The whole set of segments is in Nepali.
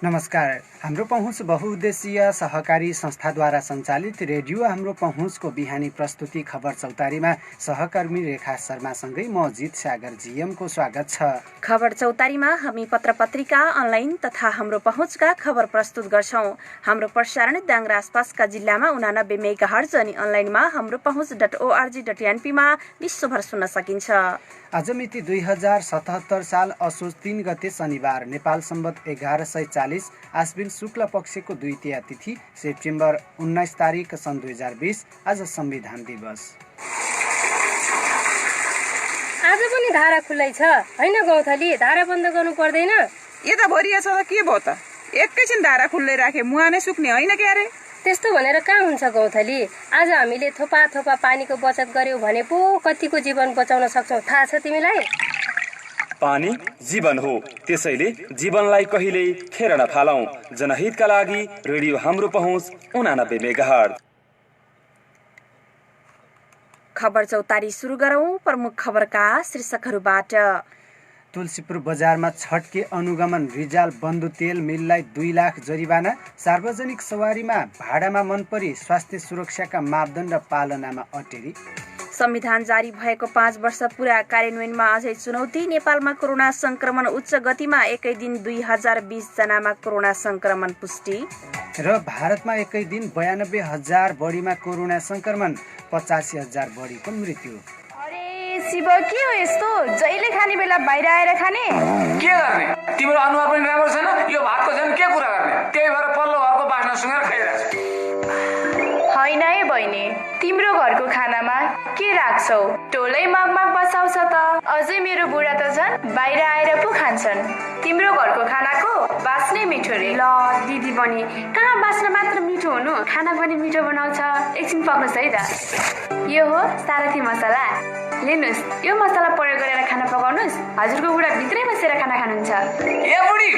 नमस्कार। हाम्रो पहुँच बहुउद्देशीय सहकारी संस्थाद्वारा सञ्चालित रेडियो हाम्रो पहुँचको बिहानी प्रस्तुति खबर चौतारीमा सहकर्मी रेखा शर्मासँगै म जित सागर जीएमको स्वागत छ। खबर चौतारीमा हामी पत्र पत्रिका, अनलाइन तथा हाम्रो पहुँचका खबर प्रस्तुत गर्छौं। हाम्रो प्रसारण डाङ्ग्रा आसपासका जिल्लामा 89 मेगाहर्ज अनि अनलाइनमा हाम्रो पहुँच.org.np मा विश्वभर सुन्न सकिन्छ। आज मिति 2077 साल असोज 3 गते शनिबार, नेपाल सम्वत 1140 आश्विन शुक्ल पक्षको द्वितीय तिथि सेप्टेम्बर 19 तारिक सन् 2020। आज संविधान दिवस। आज पनि धारा खुल्लै छ हैन गौथली? धारा बन्द गर्नु पर्दैन? यता भरिया छ त के भयो त? एकैछिन धारा खुल्लै राखे मुहा नै सुक्ने होइन के अरे? त्यस्तो भनेर कहाँ हुन्छ गौथली? आज हामीले थोपा थोपा पानीको बचत गर्यौं भने पो कतिको जीवन बचाउन सक्छौं थाहा छ तिमीलाई? पानी जीवन हो, त्यसैले जीवनलाई कहिल्यै खेर नफालौं। जनहितका लागि रेडियो हाम्रो पहुँच 89 मेगाहर्ज। खबर चौतारी सुरु गरौं प्रमुख खबरका शीर्षकहरूबाट। तुलसीपुर बजारमा छट्के अनुगमन, रिजाल बन्धु तेल मिललाई 2 लाख जरिवाना, सार्वजनिक सवारीमा भाडामा मनपरी स्वास्थ्य सुरक्षाका मापदण्ड पालनामा अटेरी। संविधान जारी भएको 5 वर्ष पूरा, कार्यान्वयनमा अझै चुनौती। नेपालमा कोरोना संक्रमण उच्च गतिमा, एकै दिन 2020 जनामा कोरोना संक्रमण पुष्टि। र भारतमा एकै दिन 92,000 बढीमा कोरोना संक्रमण, 85,000 बढीको मृत्यु। शिव, के हो यस्तो? जहिले खाने बेला बाहिर आएर खाने? के गर्ने? तिम्रो अनुहार पनि राम्रो छैन, यो भातको झन् के कुरा गर्ने? त्यही भएर पल्लो घरको बास्ना सुँगेर खाइरहेको। होइन है बहिनी, तिम्रो घरको खानामा के राख्छौ? टोलै मगमग बसाउँछ त। अझै मेरो बुढा त झन् बाहिर आएर पो खान्छन्। तिम्रो घरको खानाको बास्नै मिठो रे। ल दिदी पनि कहाँ बास्न मात्र मिठो हुनु, खाना पनि मिठो बनाउँछ। एकछिन पक्नुहोस् है त। यो हो सारथी मसला, लिनुहोस्। यो मसला प्रयोग गरेर खाना पकाउनुहोस्। हजुरको बुढा भित्रै बसेर खाना खानुहुन्छ। ए बुढी,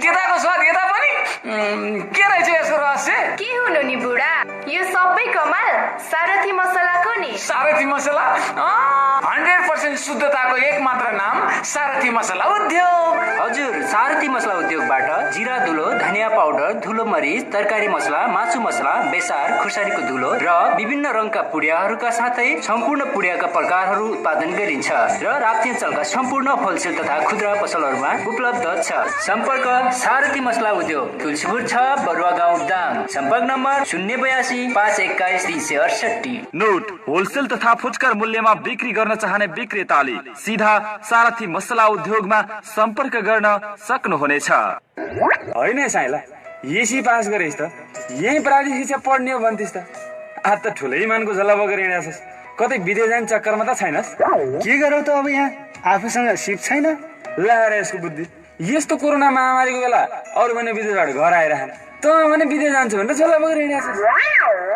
त्यताको स्वाद यता पनि के रहेछ यसको रहस्य? के हुनु नि बुढा, यो सबै कमाल सारथी मसलाको नि। सारथी मसला 100% शुद्धताको एक मात्र नाम, सारथी मसला उद्योग। हजुर, सारथी मसला उद्योगबाट जिरा धुलो, धनिया पाउडर, धुलो मरिच, तरकारी मसला, मासु मसला, बेसार, खुर्सानीको धुलो र विभिन्न रङका पुडियाहरूका साथै सम्पूर्ण पुडियाका प्रकारहरू उत्पादन गरिन्छ र राप्तीञ्चलका सम्पूर्ण होलसेल तथा खुद्रा पसलहरूमा उपलब्ध छ। सम्पर्क सारथी मसला उद्योग, तुलसीपुर 6, बरुवा गाउँ दाङ। सम्पर्क नम्बर 082 521 368। नोट: होलसेल तथा फुटकर मूल्यमा बिक्री गर्न चाहने विक्रेताले सिधा सारथी मसला उद्योगमा सम्पर्क गर्न सक्नुहुनेछ। होइन साइला, एसी पास गरेस् त, यही प्राविधिक शिक्षा पढ्ने हो भन्थिस् त। आज त ठुलै मानको झल्ला बगेर हिँडेछस्, कतै विदेश जाने चक्करमा त छैनस्? के गरौ त अब, यहाँ आफूसँग सिप छैन। ला यसको बुद्धि। यस्तो कोरोना महामारीको बेला अरू भने विदेशबाट घर आइरहन्, त भने विदेश जान्छु भनेर झल्ला बगेर हिँडेछस्।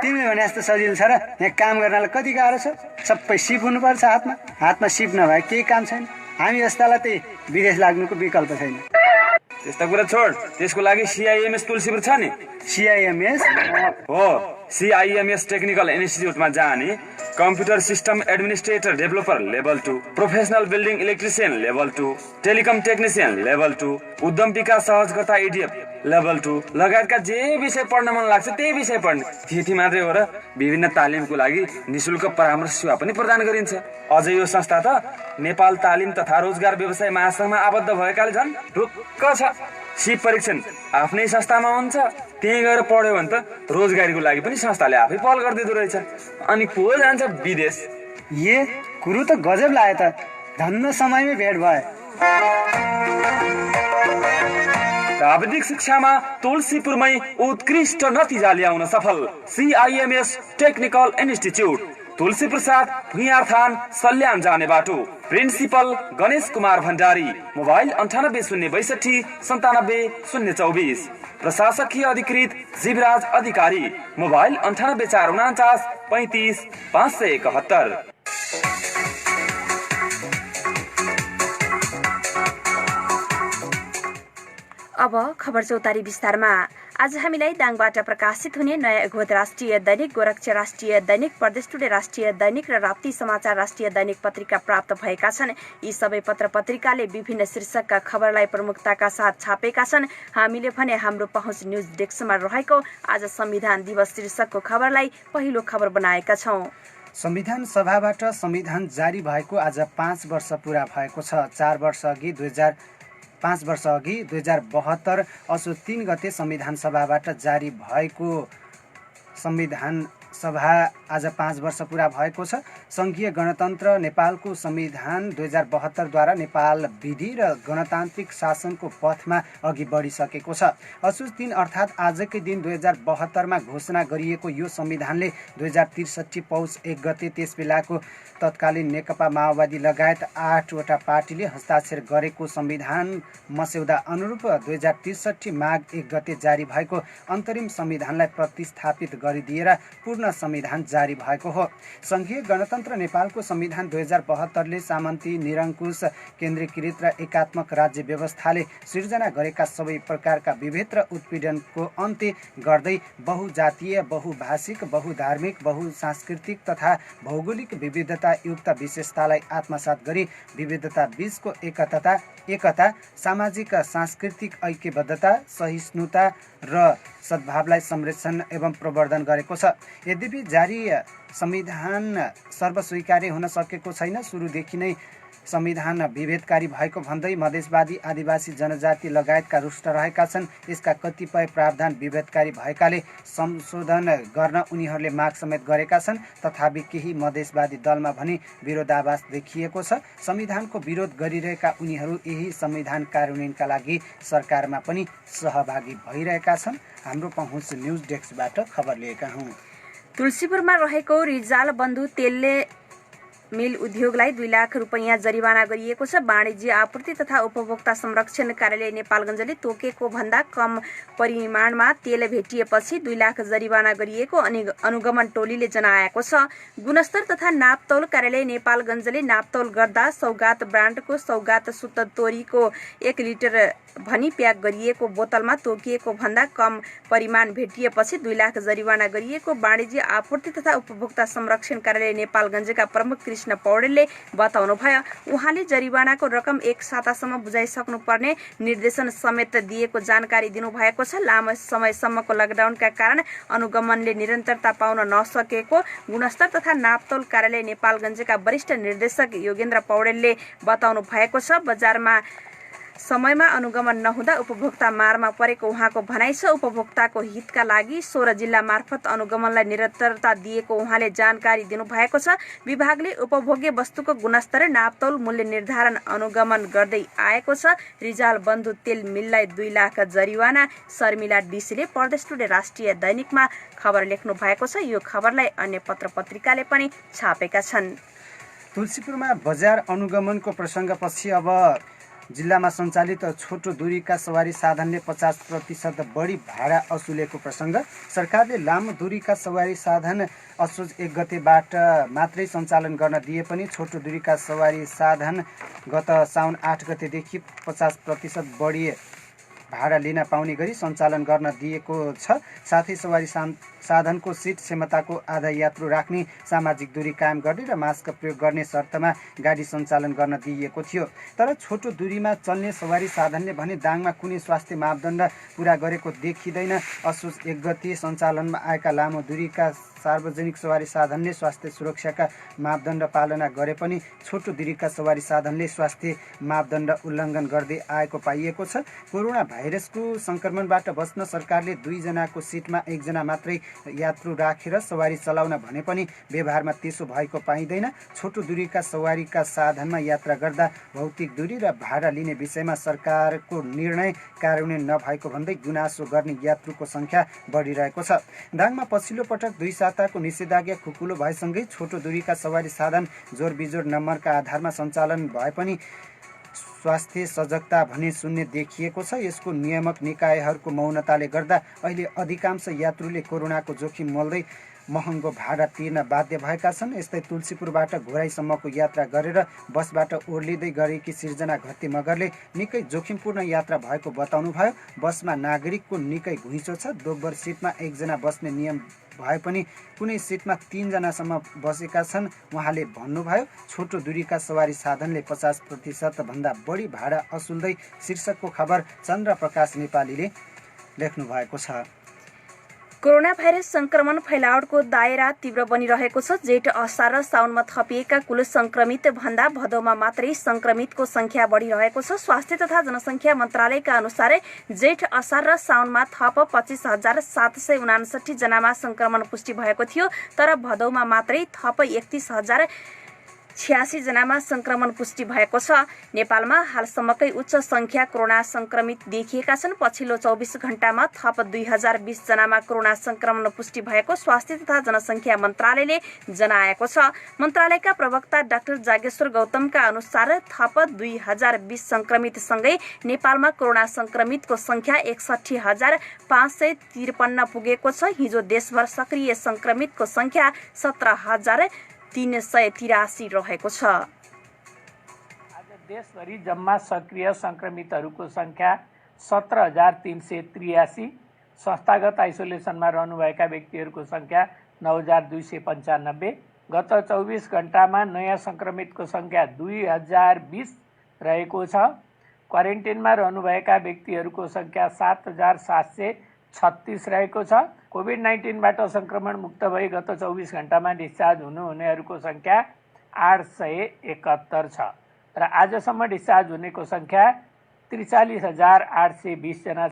तिमी भने जस्तो सजिलो छ र? यहाँ काम गर्नलाई कति गाह्रो छ। सबै सिप हुनुपर्छ हातमा। हातमा सिप नभए केही काम छैन। हामी जस्तालाई त्यही विदेश लाग्नुको विकल्प छैन। त्यस्ता कुरा छोड, त्यसको लागि CIMS तुलसीपुर छ नि। CIMS हो, CIMS टेक्निकल इन्स्टिट्युटमा जाने computer system administrator developer level 2, professional building electrician level 2, telecom technician level 2, उद्यम विकास सहजकर्ता EDF लेभल 2 लगायतका जे विषय पढ्न मन लाग्छ त्यही विषय पढ्ने। त्यति मात्रै हो र विभिन्न तालिमको लागि निशुल्क परामर्श सेवा पनि प्रदान गरिन्छ। अझ यो संस्था त नेपाल तालिम तथा रोजगार व्यवसाय महासंघमा आबद्ध भएकाले झन् ढुक्क छ। सिप परीक्षण आफ्नै संस्थामा हुन्छ, त्यही गएर पढ्यो भने त रोजगारीको लागि पनि संस्थाले आफै पहल गरिदिँदो रहेछ। अनि को जान्छ विदेश? ये कुरो त गजब लाग्यो त। धन्न समयमै भेट भयो। प्राविधिक शिक्षामा तुलसीपुरमै उत्कृष्ट नतिजा ल्याउन सफल CIMS टेक्निकल इन्स्टिट्युट, तुलसीपुर 7, भुइँयार थान, सल्यान जाने बाटो। प्रिन्सिपल गणेश कुमार भण्डारी। मोबाइल 98 062 97 024। प्रशासकीय अधिकृत जीवराज अधिकारी। मोबाइल 98 449 35 571। अब खबर चौतारी विस्तारमा। आज हामीलाई दाङबाट प्रकाशित हुने नयाँ घोध राष्ट्रिय दैनिक, गोरक्ष राष्ट्रिय दैनिक, प्रदेश टुडे राष्ट्रिय दैनिक र राप्ती समाचार राष्ट्रिय दैनिक पत्रिका प्राप्त भएका छन्। यी सबै पत्र पत्रिकाले विभिन्न शीर्षकका खबरलाई प्रमुखताका साथ छापेका छन्। हामीले भने हाम्रो पहुँच न्युज डेस्कमा रहेको आज संविधान दिवस शीर्षकको खबरलाई पहिलो खबर बनाएका छौं। संविधान सभाबाट संविधान जारी भएको आज 5 वर्ष पूरा भएको छ। 5 वर्ष अघि 2072 असोज 3 गते संविधान सभाबाट जारी भएको संविधान सभा आज 5 वर्ष पूरा भएको छ। संघीय गणतन्त्र नेपालको संविधान 2072 द्वारा नेपाल विधि र गणतान्त्रिक शासनको पथमा अघि बढिसकेको छ। असोज 3 अर्थात् आजकै दिन 2072 मा घोषणा गरिएको यो संविधानले 2063 पौष 1 गते त्यसबेलाको तत्कालीन नेकपा माओवादी लगायत 8 वटा पार्टीले हस्ताक्षर गरेको संविधान मस्यौदा अनुरूप 2063 माघ 1 गते जारी भएको अन्तरिम संविधानलाई प्रतिस्थापित गरिदिएर पूर्ण संविधान जारी भएको हो। संघीय गणतन्त्र नेपालको संविधान 2072 ले सामन्ती, निरङ्कुश, केन्द्रीकृत र एकात्मक राज्य व्यवस्थाले सिर्जना गरेका सबै प्रकारका विभेद र उत्पीडनको अन्त्य गर्दै बहुजातीय, बहुभाषिक, बहुधार्मिक, बहुसांस्कृतिक तथा भौगोलिक विविधता युक्त विशेषतालाई आत्मसात गरी विविधता बीचको एकता, सामाजिक सांस्कृतिक ऐक्यबद्धता, सहिष्णुता र सद्भावलाई संरक्षण एवं प्रवर्धन गरेको छ। यद्यपि जारी संविधान सर्वस्वीकार्य हुन सकेको छैन। सुरुदेखि नै संविधान विभेदकारी भएको भन्दै मधेसवादी, आदिवासी जनजाति लगायतका रुष्ट रहेका छन्। यसका कतिपय प्रावधान विभेदकारी भएकाले संशोधन गर्न उनीहरूले माग समेत गरेका छन्। तथापि केही मधेसवादी दलमा भने विरोधाभास देखिएको छ। संविधानको विरोध गरिरहेका उनीहरू यही संविधान कार्यान्वयनका लागि सरकारमा पनि सहभागी भइरहेका छन्। हाम्रो पहुँच न्युज डेस्कबाट खबर लिएका हौं। तुलसीपुरमा रहेको रिजाल बन्धु तेलले मिल उद्योगलाई 2 लाख रुपैयाँ जरिवाना गरिएको छ। वाणिज्य आपूर्ति तथा उपभोक्ता संरक्षण कार्यालय नेपालगञ्जले तोकेको भन्दा कम परिमाणमा तेल भेटिएपछि 2 लाख जरिवाना गरिएको अनुगमन टोलीले जनाएको छ। गुणस्तर तथा नापतौल कार्यालय नेपालगञ्जले नापतौल गर्दा सौगात ब्रान्डको सौगात शुद्ध तोरीको 1 लिटर भनी प्याक गरिएको बोतलमा तोकिएको भन्दा कम परिमाण भेटिएपछि 2 लाख जरिवाना गरिएको वाणिज्य आपूर्ति तथा उपभोक्ता संरक्षण कार्यालय नेपालगञ्जका प्रमुख कृष्ण पौडेलले बताउनुभयो। उहाँले जरिवानाको रकम 1 सातासम्म बुझाइसक्नुपर्ने निर्देशन समेत दिएको जानकारी दिनुभएको छ। लामो समयसम्मको लकडाउनका कारण अनुगमनले निरन्तरता पाउन नसकेको गुणस्तर तथा नापतौल कार्यालय नेपालगञ्जका वरिष्ठ निर्देशक योगेन्द्र पौडेलले बताउनु भएको छ। बजारमा समयमा अनुगमन नहुँदा उपभोक्ता मारमा परेको उहाँको भनाइ छ। उपभोक्ताको हितका लागि 16 जिल्ला मार्फत अनुगमनलाई निरन्तरता दिएको उहाँले जानकारी दिनुभएको छ। विभागले उपभोग्य वस्तुको गुणस्तर, नापतौल, मूल्य निर्धारण अनुगमन गर्दै आएको छ। रिजाल बन्धु तेल मिललाई 2 लाख जरिवाना। शर्मिला डीसीले प्रदेश टुडे राष्ट्रिय दैनिकमा खबर लेख्नु भएको छ। यो खबरलाई अन्य पत्र पत्रिकाले पनि छापेका छन्। तुलसीपुरमा बजार अनुगमनको प्रसङ्गपछि अब जिल्लामा सञ्चालित छोटो दूरीका सवारी साधनले 50% बढी भाडा असुलेको प्रसङ्ग। सरकारले लामो दूरीका सवारी साधन असोज 1 गतेबाट मात्रै सञ्चालन गर्न दिए पनि छोटो दूरीका सवारी साधन गत साउन 8 गतेदेखि 50% बढी भाडा लिन पाउने गरी सञ्चालन गर्न दिएको छ। साथै सवारी साधनको सिट क्षमताको आधा यात्रु राख्ने, सामाजिक दूरी कायम गर्ने र मास्क प्रयोग गर्ने शर्तमा गाडी सञ्चालन गर्न दिइएको थियो। तर छोटो दूरीमा चल्ने सवारी साधनले भने दाङमा कुनै स्वास्थ्य मापदण्ड पूरा गरेको देखिँदैन। असोज 1 गते सञ्चालनमा आएका लामो दूरीका सार्वजनिक सवारी साधनले स्वास्थ्य सुरक्षाका मापदण्ड पालना गरे पनि छोटो दूरीका सवारी साधनले स्वास्थ्य मापदण्ड उल्लङ्घन गर्दै आएको पाइएको छ। कोरोना भाइरसको संक्रमणबाट बच्न सरकारले 2 जनाको सिटमा 1 जना मात्रै यात्रु राखेर सवारी चलाउन भने पनि व्यवहारमा त्यसो भएको पाइँदैन। छोटो दूरीका सवारीका साधनमा यात्रा गर्दा भौतिक दूरी र भाडा लिने विषयमा सरकारको निर्णय कार्यान्वयन नभएको भन्दै गुनासो गर्ने यात्रुको संख्या बढिरहेको छ। दाङमा पछिल्लो पटक 2 साताको निषेधाज्ञा खुकुलो भएसँगै छोटो दूरीका सवारी साधन जोरबिजोर नम्बरका आधारमा सञ्चालन भए पनि स्वास्थ्य सजगता भने शून्य देखिएको छ। यसको नियामक निकायहरूको मौनताले गर्दा अहिले अधिकांश यात्रुले कोरोनाको जोखिम मोल्दै महँगो भाडा तिर्न बाध्य भएका छन्। यस्तै तुलसीपुरबाट घोराईसम्मको यात्रा गरेर बसबाट ओर्लिँदै गरेकी सिर्जना घत्ती मगरले निकै जोखिमपूर्ण यात्रा भएको बताउनुभयो। बसमा नागरिकको निकै घुइँचो छ। दोब्बर सिटमा एकजना बस्ने नियम भए पनि कुनै सिटमा 3 जनासम्म बसेका छन्। उहाँले भन्नुभयो, छोटो दूरीका सवारी साधनले 50% भन्दा बढी भाडा असुल्दै शीर्षकको खबर चन्द्र प्रकाश नेपालीले लेख्नु भएको छ। कोरोना भाइरस संक्रमण फैलावटको दायरा तीव्र बनिरहेको छ। जेठ असार र साउनमा थपिएका कुल संक्रमित भन्दा भदौमा मात्रै संक्रमितको संख्या बढिरहेको छ। स्वास्थ्य तथा जनसंख्या मन्त्रालयका अनुसार जेठ असार र साउनमा थप 25,759 जनामा संक्रमण पुष्टि भएको थियो, तर भदौमा मात्रै थप 31,086 जनामा संक्रमण पुष्टि भएको छ। नेपालमा हालसम्मकै उच्च संख्या कोरोना संक्रमित देखिएका छन्। पछिल्लो 24 घण्टामा थप 2020 जनामा कोरोना संक्रमण पुष्टि भएको स्वास्थ्य तथा जनसंख्या मन्त्रालयले जनाएको छ। मन्त्रालयका प्रवक्ता डाक्टर जागेश्वर गौतमका अनुसार थप 2020 संक्रमित सँगै नेपालमा कोरोना संक्रमितको संख्या 61,553 पुगेको छ। हिजो देशभर सक्रिय संक्रमितको संख्या 17,383 रहेको छ। आज देशभरि जम्मा सक्रिय संक्रमितहरूको संख्या 17,383, संस्थागत आइसोलेसनमा रहनुभएका व्यक्तिहरूको संख्या 9,295। गत 24 घण्टामा नयाँ संक्रमितको संख्या 2,020 रहेको छ। क्वारेन्टिनमा रहनुभएका व्यक्तिहरूको संख्या 7,736 रहेको छ। कोभिड-19बाट संक्रमण मुक्त भई गत 24 घण्टामा डिस्चार्ज हुनेहरूको संख्या 871 छ र आजसम्म डिस्चार्ज हुनेको संख्या 43,820 जना।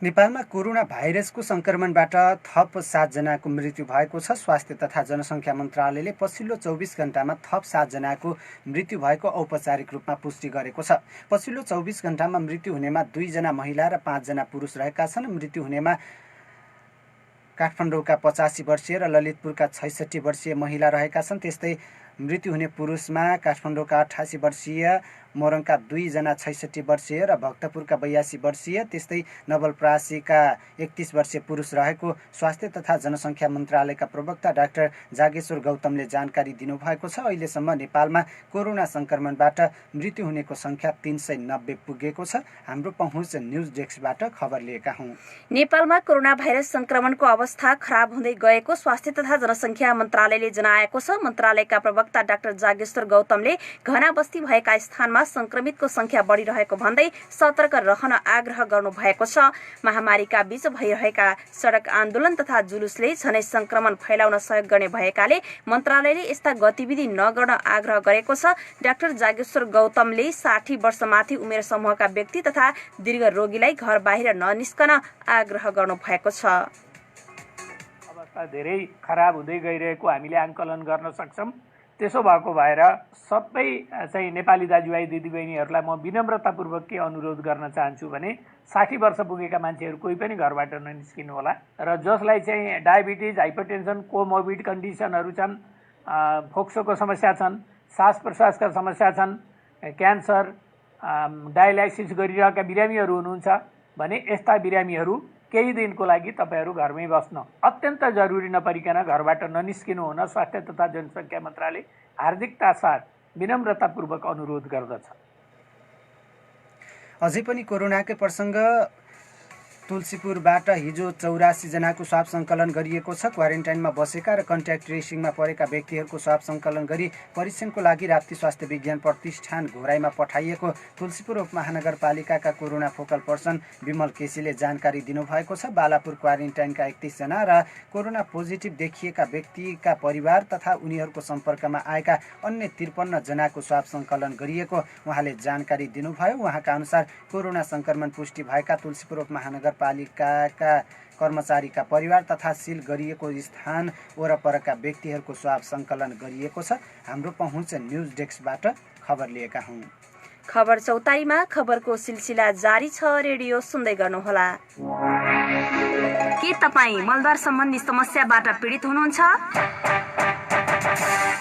नेपालमा कोरोना भाइरसको संक्रमणबाट थप 7 जनाको मृत्यु भएको छ। स्वास्थ्य तथा जनसंख्या मन्त्रालयले पछिल्लो 24 घण्टामा थप 7 जनाको मृत्यु भएको औपचारिक रूपमा पुष्टि गरेको छ। पछिल्लो 24 घण्टामा मृत्यु हुनेमा 2 जना महिला र 5 जना पुरुष रहेका छन्। मृत्यु हुनेमा काठमाडौँका 85 वर्षीय र ललितपुरका 66 वर्षीय महिला रहेका छन्। त्यस्तै मृत्यु हुने पुरुषमा काठमाडौँका 88 वर्षीय, मोरङका 2 जना 66 वर्षीय र भक्तपुरका 82 वर्षीय, त्यस्तै नवलपरासीका 31 वर्षीय पुरुष रहेको स्वास्थ्य तथा जनसंख्या मन्त्रालयका प्रवक्ता डाक्टर जागेश्वर गौतमले जानकारी दिनुभएको छ। अहिलेसम्म नेपालमा कोरोना संक्रमणबाट मृत्यु हुनेको संख्या 390 पुगेको छ। हाम्रो पहुँच न्युज डेस्कबाट खबर लिएका हौं। नेपालमा कोरोना भाइरस संक्रमणको अवस्था खराब हुँदै गएको स्वास्थ्य तथा जनसंख्या मन्त्रालयले जनाएको छ। मन्त्रालयका प्रवक्ता डाक्टर जागेश्वर गौतमले घना बस्ती भएका स्थानमा संक्रमितको संख्या बढिरहेको भन्दै सतर्क रहन आग्रह गर्नुभएको छ। महामारीका बीच भइरहेका सडक आन्दोलन तथा जुलुसले झनै संक्रमण फैलाउन सहयोग गर्ने भएकाले मन्त्रालयले यस्ता गतिविधि नगर्न आग्रह गरेको छ। डाक्टर जागेश्वर गौतमले 60 वर्षमाथि उमेर समूहका व्यक्ति तथा दीर्घ रोगीलाई घर बाहिर ननिस्कन आग्रह गर्नुभएको छ। अवस्था धेरै खराब हुँदै गइरहेको हामीले आंकलन गर्न सक्छौं। त्यसो भएको भएर सबै चाहिँ नेपाली दाजुभाइ दिदीबहिनीहरूलाई म विनम्रतापूर्वक के अनुरोध गर्न चाहन्छु भने 60 वर्ष पुगेका मान्छेहरू कोही पनि घरबाट ननिस्किनु होला र जसलाई चाहिँ डायबिटिज, हाइपरटेन्सन, कोमोर्बिड कन्डिसनहरू छन्, फोक्सोको समस्या छन्, सास प्रश्वासका समस्या छन्, क्यान्सर, डायलाइसिस गरिरहेका बिरामीहरू हुनुहुन्छ भने यस्ता बिरामीहरू केही दिनको लागि तपाईहरू घरमै बस्न, अत्यन्त जरुरी नपरिकन घरबाट ननिस्किनु हुन स्वास्थ्य तथा जनसंख्या मन्त्रालय हार्दिकता साथ विनम्रतापूर्वक अनुरोध गर्दछ। अझै पनि कोरोनाकै प्रसंग तुलसीपुरबाट हिजो 84 जनाको स्वाब संकलन गरिएको छ। क्वारेन्टाइनमा बसेका र कन्ट्याक्ट ट्रेसिङमा परेका व्यक्तिहरूको स्वाब संकलन गरी परीक्षणको लागि राप्ती स्वास्थ्य विज्ञान प्रतिष्ठान घोराईमा पठाइएको तुलसीपुर उपमहानगरपालिकाका कोरोना फोकल पर्सन विमल केसीले जानकारी दिनुभएको छ। बालापुर क्वारेन्टाइनका 31 जना र कोरोना पोजिटिभ देखिएका व्यक्तिका परिवार तथा उनीहरूको सम्पर्कमा आएका अन्य 53 जनाको स्वाब संकलन गरिएको उहाँले जानकारी दिनुभयो। उहाँका अनुसार कोरोना संक्रमण पुष्टि भएका तुलसीपुर उपमहानगरपालिकाका कर्मचारीका परिवार तथा सिल गरिएको स्थान वरपरका व्यक्तिहरूको स्वाब संकलन गरिएको छ। हाम्रो पहुँच न्युज डेस्कबाट खबर लिएका हौं। खबर चौतारीमा खबरको सिलसिला जारी छ। रेडियो सुन्दै गर्नुहोला। के तपाईँ मलद्वार सम्बन्धी समस्याबाट पीडित हुनुहुन्छ?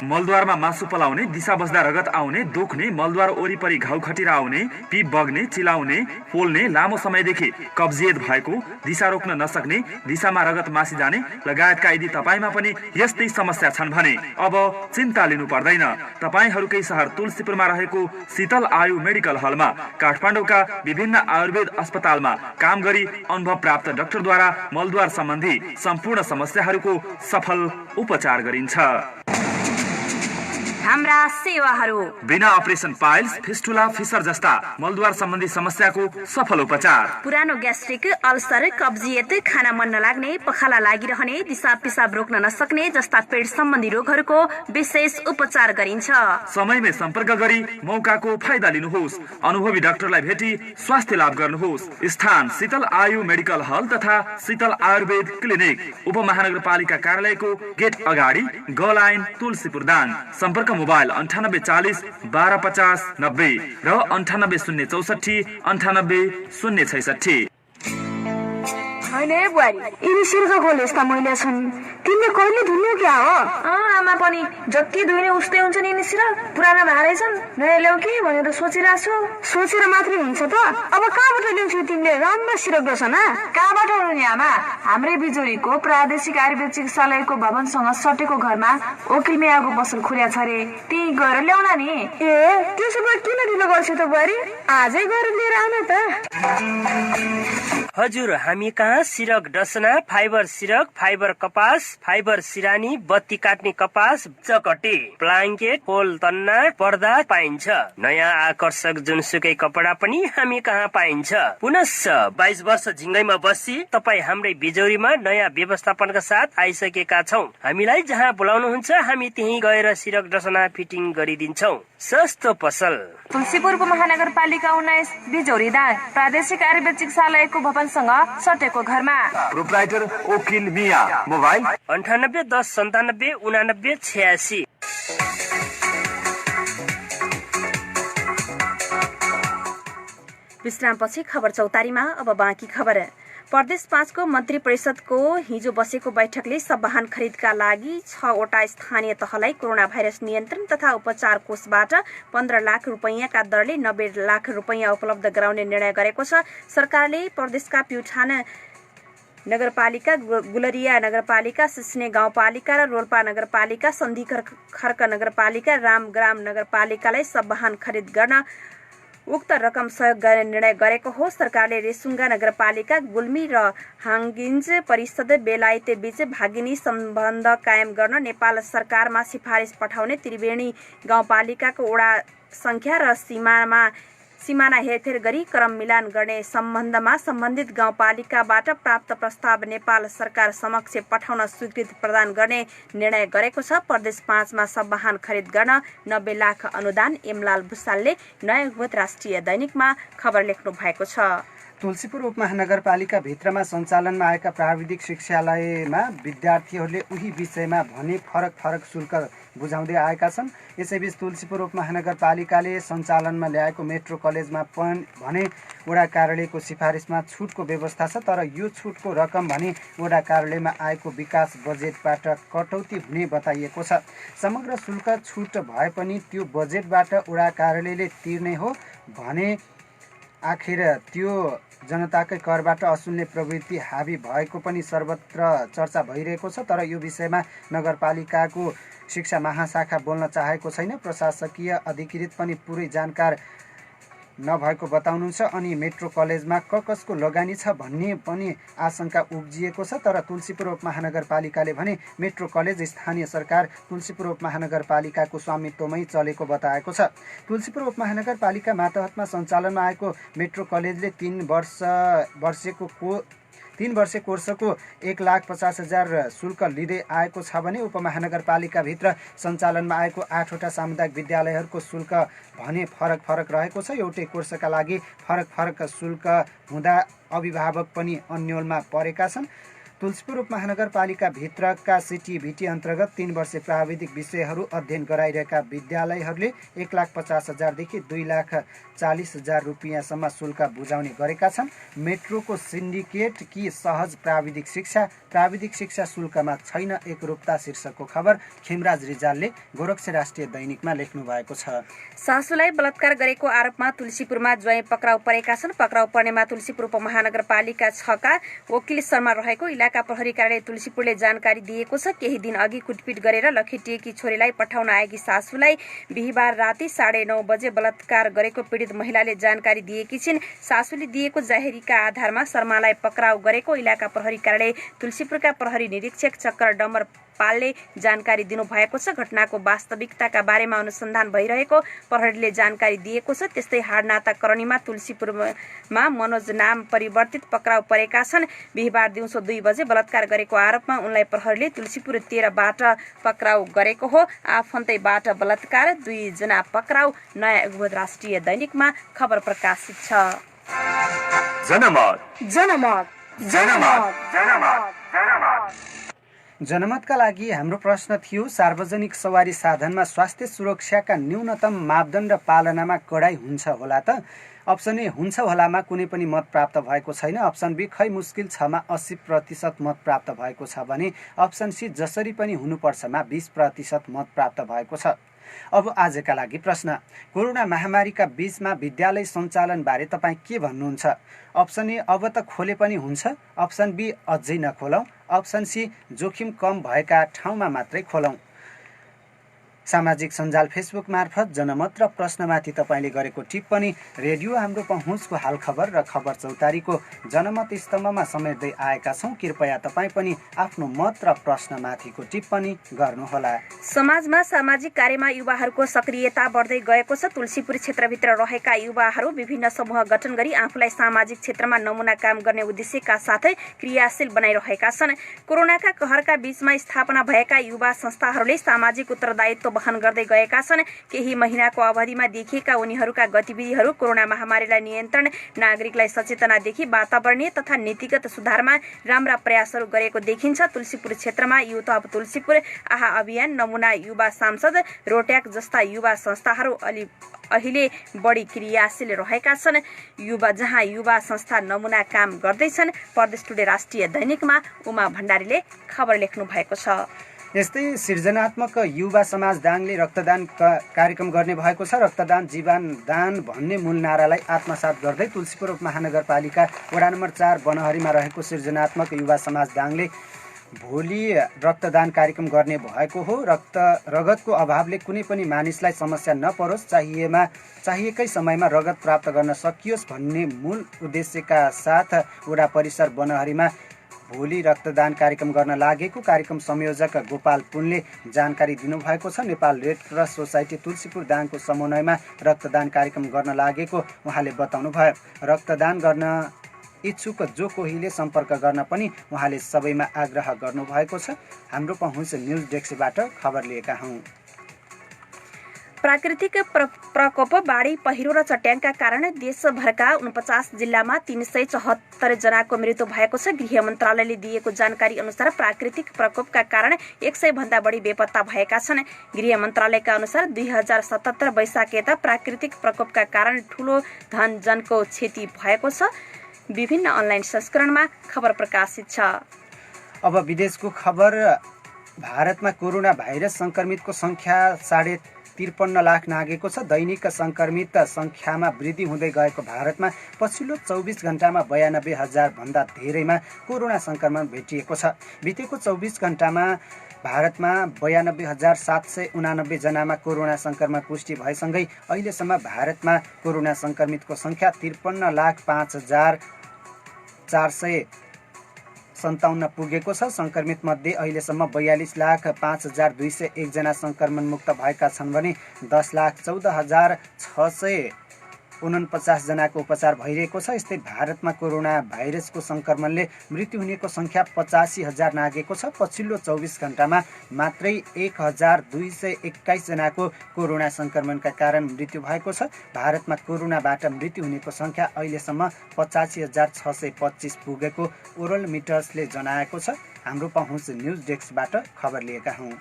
मलद्वारमा मासु पलाउने, दिशा बस्दा रगत आउने, दुख्ने, मलद्वार वरिपरि घाउ खटिरा आउने, पिप बग्ने, चिलाउने, पोल्ने, लामो समयदेखि कब्जियत भएको, दिशा रोक्न नसक्ने, दिशामा रगत मासी जाने लगायतका यदि तपाईमा पनि यस्तै समस्या छन् भने अब चिन्ता लिनु पर्दैन। तपाईहरूकै शहर तुलसीपुरमा रहेको शीतल आयु मेडिकल हलमा काठमाडौँका विभिन्न आयुर्वेद अस्पतालमा काम गरी अनुभव प्राप्त डाक्टरद्वारा मलद्वार सम्बन्धी सम्पूर्ण समस्याहरूको सफल उपचार गरिन्छ। हाम्रा सेवाहरू बिना अपरेसन पाइल्स, फिस्टुला, फिसर जस्ता मलद्वार सम्बन्धी समस्याको सफल उपचार। पुरानो ग्यास्ट्रिक, अल्सर, कब्जियत, खाना मन नलाग्ने, पखाला लागिरहने, दिशा पिसाब रोक्न नसक्ने जस्ता पेट सम्बन्धी रोगहरूको विशेष उपचार गरिन्छ। समयमै सम्पर्क गरी मौकाको फाइदा लिनुहोस्। अनुभवी डाक्टरलाई भेटी स्वास्थ्य लाभ गर्नुहोस्। स्थान शीतल आयु मेडिकल हल तथा शीतल आयुर्वेद क्लिनिक, उपमहानगरपालिका कार्यालयको गेट अगाडि, ग लाइन, तुलसीपुर दाङ। सम्पर्क मोबाइल 9840 1250 90 र 98064 98066। होइन है बुहारी, यिनी सिर्को यस्ता मैला छन्, तिमीले कहिले धुन्यौ क्या हो? आमा पनि जति धुइने उस्तै हुन्छ नि यिनी सिर। पुराना भाँडै छन्, नयाँ ल्याउ कि भनेर सोचिरहेको छु। सोचेर मात्रै हुन्छ त? अब कहाँबाट ल्याउँछौ तिमीले राम्रो सिरक डसना? कहाँबाट हुनु नि आमा? हाम्रै बिजोरीको प्रादेशिक आयुर्वेद चिकित्सालयको भवनसँग सटेको घरमा वकिल मियाको पसल खुल्या छ रे, त्यही गएर ल्याउला नि। ए त्यसो भए किन ढिलो गर्छौ त बुहारी? आजै गएर लिएर आउन त। हजुर, हामी कहाँ सिरक डसना, फाइबर सिरक, फाइबर कपास, फाइबर सिरानी, बत्ती काट्ने कपास, चकटे, ब्ल्याङ्केट, पोल तन्ना, पर्दा पाइन्छ। नयाँ आकर्षक जुनसुकै कपडा पनि हामी कहाँ पाइन्छ। पुनश्च 22 वर्ष झिङ्गैमा बसी तपाईँ हाम्रै बिजौरीमा नयाँ व्यवस्थापनका साथ आइसकेका छौँ। हामीलाई जहाँ बोलाउनुहुन्छ हामी त्यही गएर सिरक डसना फिटिङ गरिदिन्छौँ। सस्तो पसल तुलसीपुर उपमहानगरपालिका 19 बिजौरी दाङ प्रादेशिक आयुर्वेद चिकित्सालयको भवनसँग सटेको घरमा। प्रोप्राइटर वकिल मिया। मोबाइल 98 10 97 89 86। विश्रामपछि खबर चौतारीमा अब बाँकी खबर। प्रदेश 5 को मन्त्री परिषदको हिजो बसेको बैठकले सब वाहन खरिदका लागि 6 वटा स्थानीय तहलाई कोरोना भाइरस नियन्त्रण तथा उपचार कोषबाट 15 लाख रुपैयाँका दरले 90 लाख रुपैयाँ उपलब्ध गराउने निर्णय गरेको छ। सरकारले प्रदेशका प्युठान नगरपालिका, गुलरिया नगरपालिका, सिस्ने गाउँपालिका र रोल्पा नगरपालिका, सन्धि खर्क नगरपालिका, रामग्राम नगरपालिकालाई सब वाहन खरिद गर्न उक्त रकम सहयोग गर्ने निर्णय गरेको हो। सरकारले रेसुङ्गा नगरपालिका, गुल्मी र हाङ्गिन्ज परिषद बेलायत बीच भागिनी सम्बन्ध कायम गर्न नेपाल सरकारमा सिफारिस पठाउने, त्रिवेणी गाउँपालिकाको वडा संख्या र सीमाना हेरफेर गरी क्रम मिलान गर्ने सम्बन्धमा सम्बन्धित गाउँपालिकाबाट प्राप्त प्रस्ताव नेपाल सरकार समक्ष पठाउन स्वीकृति प्रदान गर्ने निर्णय गरेको छ। प्रदेश 5 मा सब वाहन खरिद गर्न 90 लाख अनुदान। एमलाल भुसालले नयाँ युवत राष्ट्रिय दैनिकमा खबर लेख्नु भएको छ। तुलसीपुर उपमहानगरपालिका भित्रमा सञ्चालनमा आएका प्राविधिक शिक्षालयमा विद्यार्थीहरूले उही विषयमा भने फरक शुल्क बुझाउँदै आएका छन्। यसैबीच तुलसीपुर उपमहानगरपालिकाले सञ्चालनमा ल्याएको मेट्रो कलेजमा भने वडा कार्यालयको सिफारिसमा छुटको व्यवस्था छ, तर यो छुटको रकम भने वडा कार्यालयमा आएको विकास बजेटबाट कटौती हुने बताइएको छ। समग्र शुल्क छुट भए पनि त्यो बजेटबाट वडा कार्यालयले तिर्ने हो भने आखिर त्यो जनताकै करबाट असुल्ने प्रवृत्ति हावी भएको पनि सर्वत्र चर्चा भइरहेको छ। तर यो विषयमा नगरपालिकाको शिक्षा महाशाखा बोल्न चाहेको छैन। प्रशासकीय अधिकृत पनि पुरै जानकार नभएको बताउनुहुन्छ। अनि मेट्रो कलेजमा कसको लगानी छ भन्ने पनि आशंका उब्जिएको छ। तर तुलसीपुर उपमहानगरपालिकाले भने मेट्रो कलेज स्थानीय सरकार तुलसीपुर उपमहानगरपालिकाको स्वामित्वमै चलेको बताएको छ। तुलसीपुर उपमहानगरपालिका मातहतमा सञ्चालनमा आएको मेट्रो कलेजले 3 वर्षे कोर्सको 1,50,000 शुल्क लिँदै आएको छ भने उपमहानगरपालिकाभित्र सञ्चालनमा आएको 8 वटा सामुदायिक विद्यालयहरूको शुल्क भने फरक रहेको छ। एउटै कोर्सका लागि फरक शुल्क हुँदा अभिभावक पनि अन्योलमा परेका छन्। तुलसीपुर उपमहानगरपालिका भित्रका सिटिभिटी अन्तर्गत 3 वर्षे प्राविधिक विषयहरू अध्ययन गराइरहेका विद्यालयहरूले 1,50,000 देखि 2,40,000 रुपियाँसम्म शुल्क बुझाउने गरेका छन्। मेट्रोको सिन्डिकेट कि सहज प्राविधिक शिक्षा शुल्कमा छैन एकरूपता शीर्षकको खबर खेमराज रिजालले गोरक्ष राष्ट्रिय दैनिकमा लेख्नु भएको छ। सासूलाई बलात्कार गरेको आरोपमा तुलसीपुरमा ज्वाइँ पक्राउ परेका छन्। पक्राउ पर्नेमा तुलसीपुर उपमहानगरपालिका 6 का वकिल शर्मा रहेको इलाका प्रहरी कार्यालय तुलसीपुरले जानकारी दिएको छ। केही दिन अघि कुटपिट गरेर लखेटिएकी छोरीलाई पठाउन आएकी सासूलाई बिहीबार राति 9:30 बजे बलात्कार गरेको पीडित महिलाले जानकारी दिएकी छिन्। सासूले दिएको जाहेरीका आधारमा शर्मालाई पक्राउ गरेको इलाका प्रहरी कार्यालय तुलसीपुरका प्रहरी निरीक्षक चक्कर डम्बर पालले जानकारी दिनुभएको छ। घटनाको वास्तविकताका बारेमा अनुसन्धान भइरहेको प्रहरीले जानकारी दिएको छ। त्यस्तै हाडनाता करणीमा तुलसीपुरमा मनोज नाम परिवर्तित पक्राउ परेका छन्। बिहीबार दिउँसो 2 बजे बलात्कार गरेको आरोपमा उनलाई प्रहरीले तुलसीपुर 13बाट पक्राउ गरेको हो। आफन्तैबाट बलात्कार 2 जना पक्राउ। नयाँ युगबोध राष्ट्रिय दैनिकमा खबर प्रकाशित छ। जनमतका लागि हाम्रो प्रश्न थियो, सार्वजनिक सवारी साधनमा स्वास्थ्य सुरक्षाका न्यूनतम मापदण्ड पालनामा कडाई हुन्छ होला त? अप्सन ए हुन्छ होलामा कुनै पनि मत प्राप्त भएको छैन। अप्सन बी खै मुस्किल छमा 80% मत प्राप्त भएको छ भने अप्सन सी जसरी पनि हुनुपर्छमा 20% मत प्राप्त भएको छ। अब आजका लागि प्रश्न, कोरोना महामारीका बीचमा विद्यालय सञ्चालन बारे तपाईँ के भन्नुहुन्छ? अप्सन ए अब त खोले पनि हुन्छ, अप्सन बी अझै नखोलौँ, अप्सन सी जोखिम कम भएका ठाउँमा मात्रै खोलौँ। सामाजिक सञ्जाल फेसबुक मार्फत जनमत र प्रश्नमाथि तपाईँले गरेको टिप्पणी रेडियो हाम्रो पहुँचको हाल खबर र खबर चौतारीको जनमत स्तम्भमा समेट्दै आएका छौँ। कृपया तपाईँ पनि आफ्नो मत र प्रश्नमाथिको टिप्पणी गर्नुहोला। समाजमा सामाजिक कार्यमा युवाहरूको सक्रियता बढ्दै गएको छ। तुलसीपुर क्षेत्रभित्र रहेका युवाहरू विभिन्न समूह गठन गरी आफूलाई सामाजिक क्षेत्रमा नमुना काम गर्ने उद्देश्यका साथै क्रियाशील बनाइरहेका छन्। कोरोनाका कहरका बीचमा स्थापना भएका युवा संस्थाहरूले सामाजिक उत्तरदायित्व वहन गर्दै गएका छन्। केही महिनाको अवधिमा देखिएका उनीहरूका गतिविधिहरू कोरोना महामारीलाई नियन्त्रण, नागरिकलाई सचेतनादेखि वातावरणीय तथा नीतिगत सुधारमा राम्रा प्रयासहरू गरेको देखिन्छ। तुलसीपुर क्षेत्रमा युथ अफ तुलसीपुर, आहा अभियान, नमुना युवा सांसद, रोट्याक जस्ता युवा संस्थाहरू अहिले बढी क्रियाशील रहेका छन्। जहाँ युवा संस्था नमुना काम गर्दैछन्। परदेश टुडे राष्ट्रिय दैनिकमा उमा भण्डारीले खबर लेख्नु भएको छ। यस्तै सृजनात्मक युवा समाज दाङले रक्तदान कार्यक्रम गर्ने भएको छ। रक्तदान जीवन दान भन्ने मूल नारालाई आत्मसात गर्दै तुलसीपुर उपमहानगरपालिका वडा नम्बर 4 बनहरीमा रहेको सृजनात्मक युवा समाज दाङले भोलि रक्तदान कार्यक्रम गर्ने भएको हो। रगतको अभावले कुनै पनि मानिसलाई समस्या नपरोस्, चाहिएकै समयमा रगत प्राप्त गर्न सकियोस् भन्ने मूल उद्देश्यका साथ वडा परिसर बनहरीमा भोलि रक्तदान कार्यक्रम गर्न लागेको कार्यक्रम संयोजक गोपाल पुनले जानकारी दिनुभएको छ। Nepal red cross society Tulsipur दाङको समन्वयमा रक्तदान कार्यक्रम गर्न लागेको उहाँले बताउनुभयो। रक्तदान गर्न इच्छुक जो कोहीले सम्पर्क गर्न पनि उहाँले सबैमा आग्रह गर्नुभएको छ। हाम्रो पहुँच न्युज डेस्कबाट खबर लिएका हौँ। प्राकृतिक प्रकोप, बाढी, पहिरो र चट्याङका कारण देशभरका 49 जिल्लामा 374 जनाको मृत्यु भएको छ। गृह मन्त्रालयले दिएको जानकारी अनुसार प्राकृतिक प्रकोपका कारण 100 भन्दा बढी बेपत्ता भएका छन्। गृह मन्त्रालयका अनुसार 2077 वैशाख यता प्राकृतिक प्रकोपका कारण ठूलो धनजनको क्षति भएको छ। विभिन्न अनलाइन संस्करणमा खबर प्रकाशित छ। अब विदेशको खबर। भारतमा कोरोना भाइरस संक्रमितको संख्या 53 लाख नागेको छ। दैनिक संक्रमित संख्यामा वृद्धि हुँदै गएको भारतमा पछिल्लो 24 घण्टामा 92,000 भन्दा धेरैमा कोरोना संक्रमण भेटिएको छ। बितेको 24 घण्टामा भारतमा 92,789 जनामा कोरोना संक्रमण पुष्टि भएसँगै अहिलेसम्म भारतमा कोरोना संक्रमितको संख्या 53,05,457 पुगेको छ। संक्रमित मध्ये अहिलेसम्म 42,05,201 जना संक्रमण मुक्त भएका छन् भने 10,14,600 49 जनाको उपचार भइरहेको छ। यस्तै भारतमा कोरोना भाइरसको संक्रमणले मृत्यु हुनेको संख्या 85,000 नागेको छ। पछिल्लो 24 घण्टामा मात्रै 1,221 जनाको कोरोना संक्रमणका कारण मृत्यु भएको छ। भारतमा कोरोनाबाट मृत्यु हुनेको संख्या अहिलेसम्म 85,625 पुगेको ओरल मिटर्सले जनाएको छ। हाम्रो पहुँच न्युज डेस्कबाट खबर लिएका हौं।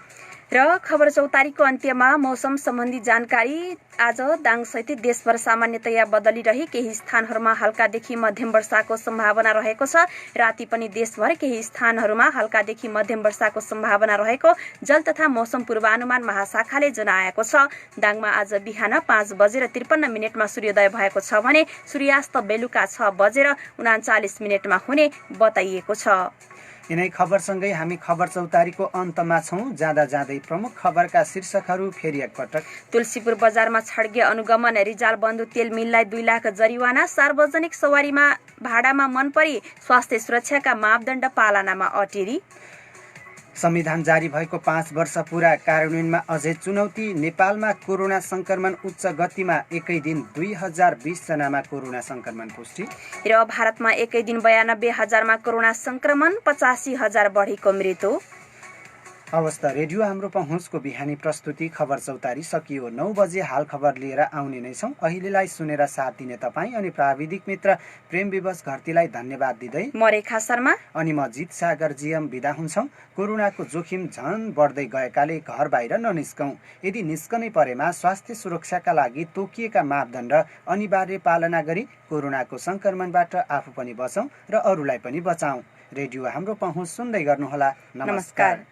र खबर चौतारीको अन्त्यमा मौसम सम्बन्धी जानकारी। आज दाङसहित देशभर सामान्यतया बदली रही केही स्थानहरूमा हल्कादेखि मध्यम वर्षाको सम्भावना रहेको छ। राति पनि देशभर केही स्थानहरूमा हल्कादेखि मध्यम वर्षाको सम्भावना रहेको जल तथा मौसम पूर्वानुमान महाशाखाले जनाएको छ। दाङमा आज बिहान 5:53 सूर्योदय भएको छ भने सूर्यास्त बेलुका 6:39 हुने बताइएको छ। यिनै खबरसँगै हामी खबर चौतारीको अन्तमा छौं। जाँदा जाँदै प्रमुख खबरका शीर्षकहरू फेरि एकपटक। तुलसीपुर बजारमा छड्के अनुगमन, रिजाल बन्धु तेल मिललाई 2 लाख जरिवाना, सार्वजनिक सवारीमा भाडामा मन परी स्वास्थ्य सुरक्षाका मापदण्ड पालनामा अटेरी। संविधान जारी भएको 5 वर्ष पूरा, कार्यान्वयनमा अझै चुनौती। नेपालमा कोरोना संक्रमण उच्च गतिमा, एकै दिन 2020 जनामा कोरोना संक्रमण पुष्टि। र भारतमा एकै दिन 92,000मा कोरोना संक्रमण, 85,000 बढीको मृत्यु। हवस् त रेडियो हाम्रो पहुँचको बिहानी प्रस्तुति खबर चौतारी सकियो। 9 बजे हाल खबर लिएर आउने नै छौं। अहिलेलाई सुनेर साथ दिने तपाईँ अनि प्राविधिक मित्र प्रेम विवश घरतीलाई धन्यवाद दिँदै म रेखा शर्मा अनि म जित सागर जीएम बिदा हुन्छौं। कोरोनाको जोखिम झन बढ्दै गएकाले घर बाहिर ननिस्कौं। यदि निस्कनै परेमा स्वास्थ्य सुरक्षाका लागि तोकिएका मापदण्ड अनिवार्य पालना गरी कोरोनाको संक्रमणबाट आफू पनि बचौं र अरूलाई पनि बचाऊं। रेडियो हाम्रो पहुँच सुन्दै गर्नुहोला। नमस्कार।